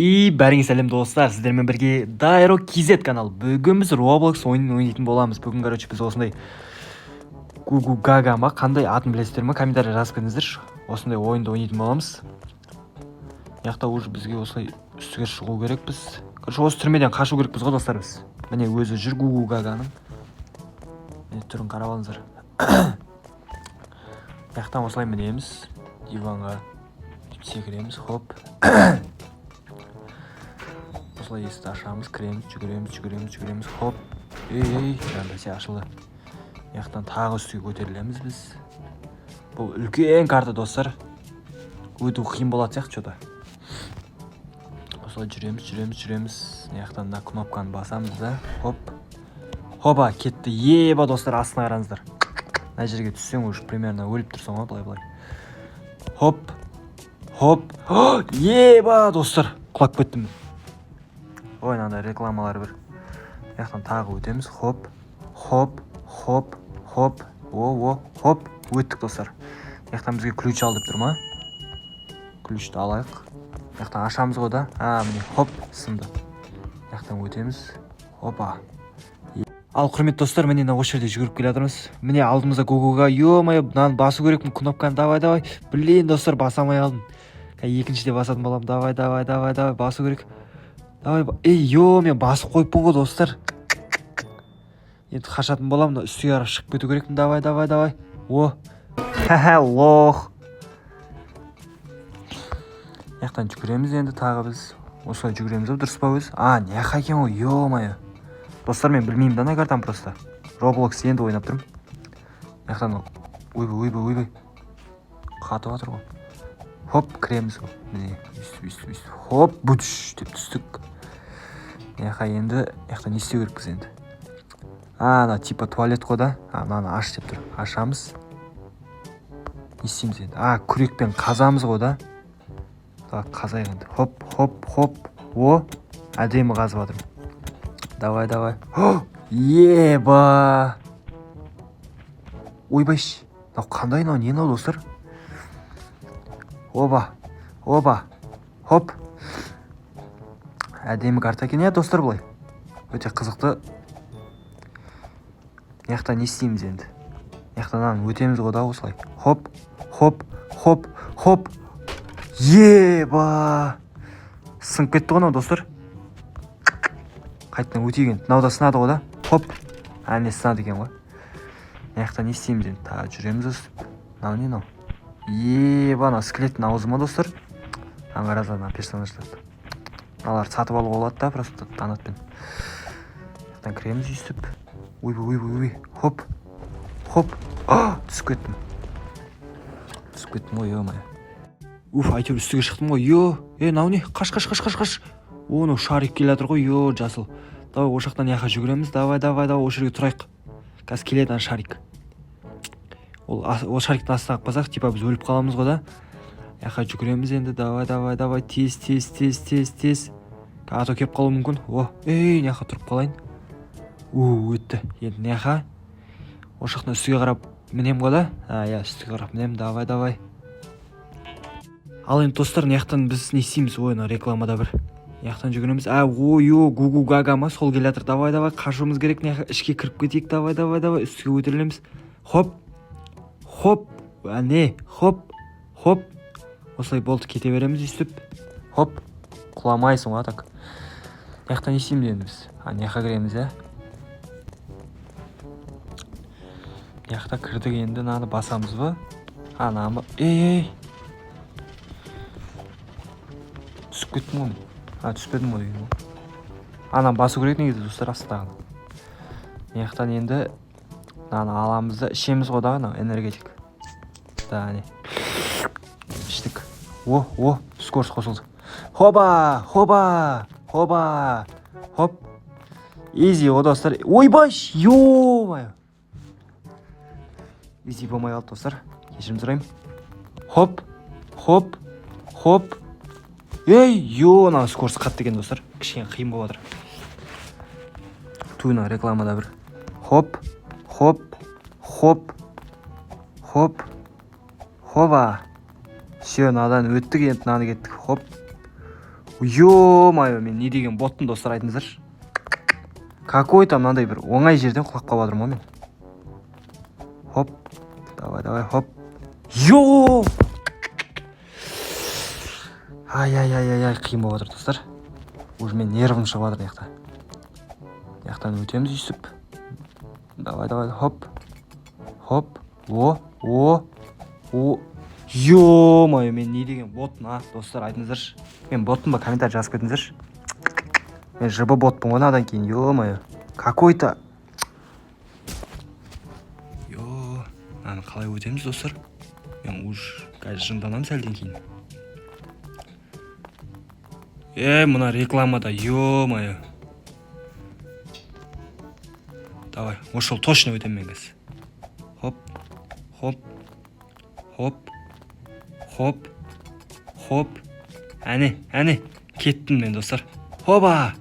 Бәріңіз сәлем достар, сіздермен бірге Dairy KZ канал. Бүгін біз Roblox ойынын ойнайтын боламыз. Бүгін біз осындай Гугу Гага ма, қандай атын білесіздер ме? Комментарий жазып кетіңіздер. Осындай ойынды ойнайтын боламыз. Яқта уже бізге осылай үстіге шығу керекпіз. Осы түрмеден қашу керекпіз ғой достар біз. Міне өзі жүр Гугу Гаганың. Міне түрін қарап алыңыздар. Яқтан осылай мінеміз. Диванға секіреміз, хоп. Осылай есікті ашамыз, кіреміз, жүгіреміз, хоп. Жандасы ашылды. Яқтан тағы үстіге көтерілеміз біз. Бұл үлкен карта достар. Өту қиын болады сияқты что-то. Осылай жүреміз. Яқтан да кнопканы басамыз да, хоп. Хопа, кетті. Еба достар, астына қараңыздар. Мына жерге түссең уже примерно өліп тұрсың ғой, былай. Хоп. Еба достар, құлап кеттім. Ой, мынандай рекламалар бір. Яқтан тағы өтеміз. Хоп. Хоп. Өттік достар. Яқтан бізге ключ алдып тұр ма? Ключті алайық. Яқтан ашамыз ғой да. Міне хоп, сынды. Яқтан өтеміз. Хопа. Ал құрметті достар, міне осы жерде жүгіріп келе жатырмыз. Міне алдымызда Гугуга. Ё-моё, мынаны басу керекпін, кнопканы давай. Блин, достар, баса алмай алдым. Екіншіде басатын боламын. Давай, басу керек. Давай, мен басып қойыппын ғой достар. Енді қашатын боламын, үстіге қарап шығып кету керекпін. Давай. Лох. Яқтан жүгіреміз енді тағы біз. Осылай жүгіреміз дұрыс па өз? Неқа екен ғой, ё-моё. Достар, мен білмеймін да картам просто. Roblox енді ойнап тұрмын. Яқтан, ойбай. Қатып атыр ғой. Хоп, кіреміз ғой. Міне, үст. Хоп, бүдіш деп түстік. Яқа енді, яқтан не істеу керекпіз енді. Типа туалет қой да. Мынаны аш деп тұр. Ашамыз. Не істейміз енді? Күрекпен қазамыз ғой да. Қазайық енді. Хоп. Әдемі қазып атырмын. Давай. Еба. Ойбайш. Қандай не достар? Оба. Хоп. Әдемі карта екен достар бұлай. Өте қызықты. Яқтан не істейміз енді? Яқтан өтеміз ғой да осылай. Хоп. Еба. Сынып кетті ғой достар. Қайтадан өтеген. Мынау да сынады ғой да. Хоп. Не сынады екен ғой. Яқтан не істейміз енді? Жүреміз өстіп. Мынау не? Еба, скелеттің аузы ма достар? Аңғараздан персонаждарды. Алар сатып алуға болады да, просто донатпен. Яқтан кіреміз өстіп. Ойбай. Хоп. Түсіп кеттім ғой, ё-моё. Әйтеуір үстіге шықтым ғой, мынау не? Қаш. Оны шарик келе жатыр ғой, жасыл. Давай, о жақтан яқа жүгіреміз. Давай, осы жерге тұрайық. Қазір келеді шарик. Ол шариктің астына қақпасақ, типа біз өліп қаламыз ғой да. Яқа жүгіреміз енді. Давай, тез. Ато кеп қалу мүмкін. Яқа тұрып қалайын. Өтті. Енді яқа. О жақтан үстіге қарап мінем ғой да. Үстіге қарап мінем. Давай. Ал енді достар, яқтан біз не істейміз? Рекламада бір. Яқтан жүгіреміз. Гугу Гага ма? Сол келе жатыр. Давай, қашуымыз керек. Ішке кіріп кетейік. Давай. Үстіге өтірілеміз. Хоп. Хоп. Осылай болды, кете береміз үстіп. Хоп. Құламайсың ғой так. Яқтан не істейміз енді біз? Яқа кіреміз, Яқта кірдік енді, наны басамыз ба? Намы. Түсіп кеттім ғой. Түспедім ғой деген ғой. Басу керек негізі достар астыдағы. Яқтан енді наны аламыз да, ішеміз ғой да, энергетик. Не. Іштік. Скорость қосылды. Хоба. Хоп. Изи ғой достар. Ойбаш, ё-моё. Изи болмай қалды достар. Кешірім сұрайым. Хоп. Скорость қатты екен достар. Кішкене қиын болып жатыр. Туйна рекламада бір. Хоп. Хоба. Все, надан өттік, енді наны кеттік. Хоп. Ё-моё, мен не деген боттым достар, айтыңыздаршы. Какой-то мынандай бір оңай жерден құлап қалып жатырмын ғой мен. Хоп. Давай, хоп. Йо! Ай, қиын болып жатыр достар. Уже мен нервым шығып жатыр мына жақтан өтеміз үйсіп. Давай, хоп. О. Ё-моё, мен не деген ботпын, достар, айтыңыздаршы. Мен ботпын ба, комментарий жазып кетіңіздерші. Мен жыбы ботпын ғой надан кейін, ё-моё. Какой-то. Мынаны қалай өтеміз достар? Мен уж қазір жынданамын сәлден кейін. Мына рекламада, ё-моё. Давай, ошол точно өтем мен қазір. Хоп. Әне, кеттім мен достар. Хоба.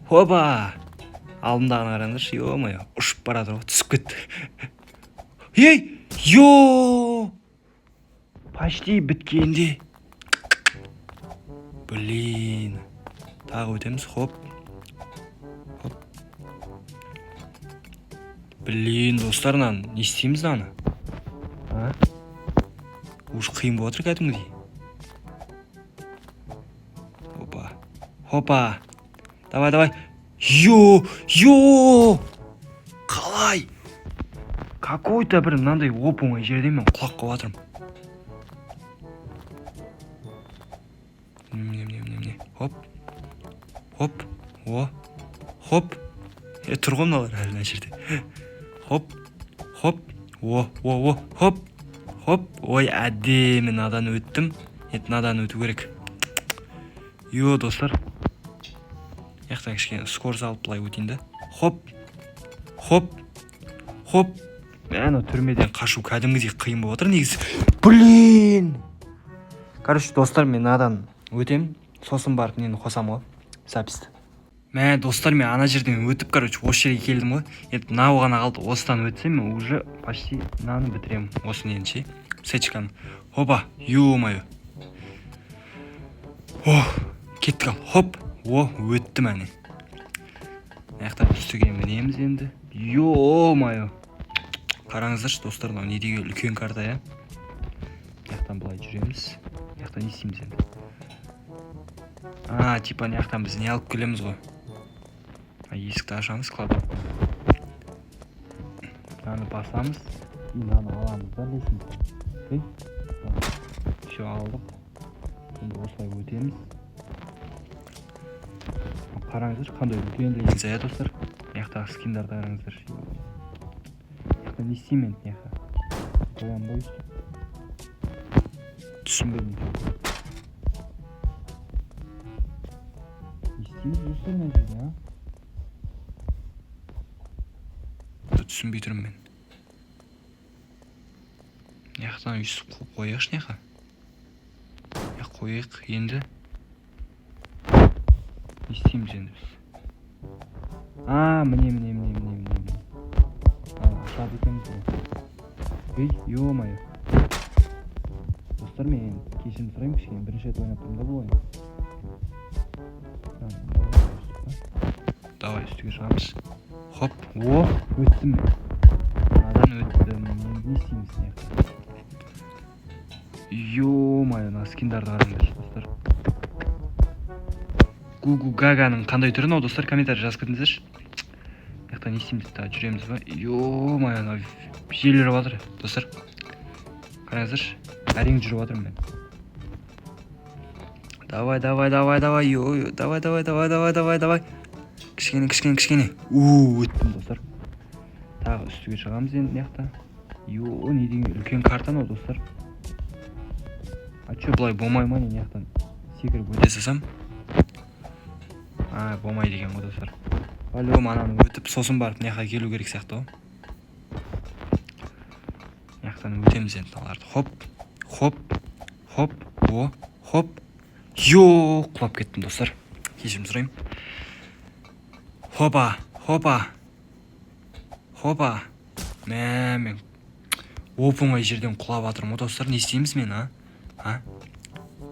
Алдымдағына қараңдаршы, ё-моё, ұшып баратыр ғой, түсіп кетті. Йо! Почти біткенде. Блин. Тағы өтеміз, хоп. Блин, достар, не істейміз наны? Уж қиын болып отыр кәдімгідей. Хопа. Давай. Йо! Қалай? Какой-то бір мынандай оп-оңай жерден мен құлап қалып жатырмын. Не. Хоп. Тұр ғой мыналар әлі мына жерде. Хоп. Хоп. Ой, әдемі надан өттім. Надан өту керек. Йо, достар. Яқтан кішкене скорость алып былай өтейін да. Хоп. Мәні түрмеден қашу кәдімгідей қиын болып отыр негізі. Блин! Короче, достар, мен надан өтем. Сосын барып нені қосам ғой, записьті. Достар, мен ана жерден өтіп, короче, осы жерге келдім ғой. Мынау ғана қалды. Осыдан өтсем, мен уже почти мынаны бітіремін. Осы нені ше, сечканы. Хопа, ё-моё. Кеттік ал. Хоп. Өттім әне. Аяқтан үстіге мінеміз енді. Ё-моё. Қараңыздаршы, достар, не деген үлкен карта, я. Аяқтан былай жүреміз. Аяқтан не істейміз енді? Типа аяқтан біз не алып келеміз ғой. Есікті ашамыз, кладу. Мынаны басамыз. Мынаны аламыз да, лесіміз. Все алдық. Енді осылай өтеміз. Қараңыздар, қандай үлкен лесіміз, достар. Аяқтағы скиндарды қараңыздар. Аяқтан не істеймін енді аяқта? Қоям бой үсті. Түсінбедім. Не істейміз достар мына жерде, түсінбей тұрмын мен. Аяқтан үсіп қояқшы неқа? Қояқ енді. Не істейміз енді біз? Міне. Ашады екеніміз ғой. Ё-моё. Достар, мен кешірім сұрайым кішкене. Бірінші рет ойнап тұрмын да бұл ойын. Давай, үстіге шығамыз. Хоп. Өттім мен. Надан өттім. Не істейміз неқта? Ё-моё, мына скиндарды қараңдаршы, достар. Гугу Гаганың қандай түрін, достар, комментарий жазып кетіңіздерші. Яқтан не істейміз? Жүреміз ба? Ё-моё, жел жүріп жатыр, достар. Қараңыздаршы. Әрең жүріп жатырмын мен. Давай. Давай. Кішкене. Өттім, достар. Тағы үстіге шығамыз енді мияқта. Не деген үлкен картан ол, достар. Че, бұлай болмай ма, не мияқтан секіріп өте сасам? Болмай деген ғой, достар. По-любому ананы өтіп, сосын барып мияққа келу керек сияқты ғой. Мияқтан өтеміз енді аларды. Хоп. Құлап кеттім, достар. Кешірім сұрайым. Хопа. Мен оп-оңай жерден құлап жатырмын, достар. Не істейміз мен,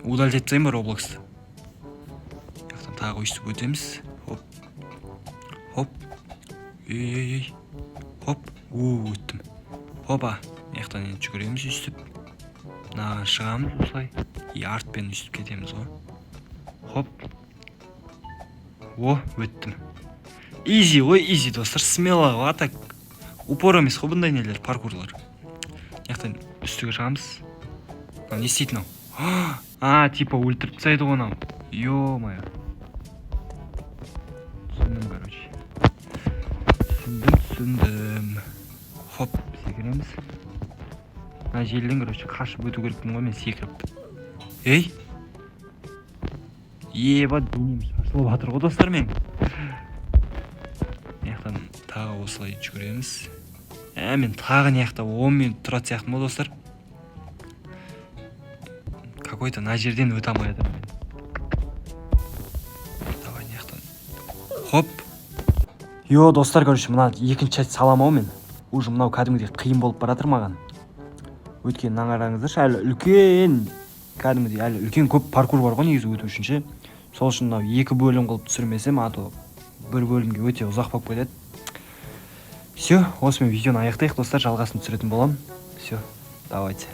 удалить етсайым ба Роблоксты? тағы өйстіп өтеміз. Хоп. Хоп. Ей. Хоп. Өттім. Хопа. Маяқтан енді жүгіреміз өйстіп. Мынаған шығамыз осылай. Артпен өйстіп кетеміз ғой. Хоп. Өттім. Изи ғой, изи достар. Смело ғой, так. Упор емес қой бұндай нелер, паркурлар. Маяқтан үстіге шығамыз. Не істейді мынау? Типа өлтіріп тастайды ғой мынау. Ё-моё. Түсіндім, короче. Түсіндім. Хоп, секіреміз. Мына желден, короче, қашып өту керекпін ғой мен секіріп. Ей! Еба, денем шашылып жатыр ғой достар мен. Маяқтан тағы осылай жүгіреміз. Мен тағы неяқта 10 минут тұрады сияқтым ғой достар. Какой-то на жерден өте алмай жатырмын мен. Давай неяқтан. Хоп. Достар, короче, мына екінші часть салам ау мен. Уже мынау кәдімгідей қиын болып баратыр маған. Өткенін аңғараңыздаршы, әлі үлкен, кәдімгідей әлі үлкен көп паркур бар ғой негізі өту үшін ше. Сол үшін мынау 2 бөлім қылып түсірмесем, ато бір бөлімге өте ұзақ болып кетеді. Все, осымен видеоны аяқтайық достар, жалғасын түсіретін боламын. Все, давайте.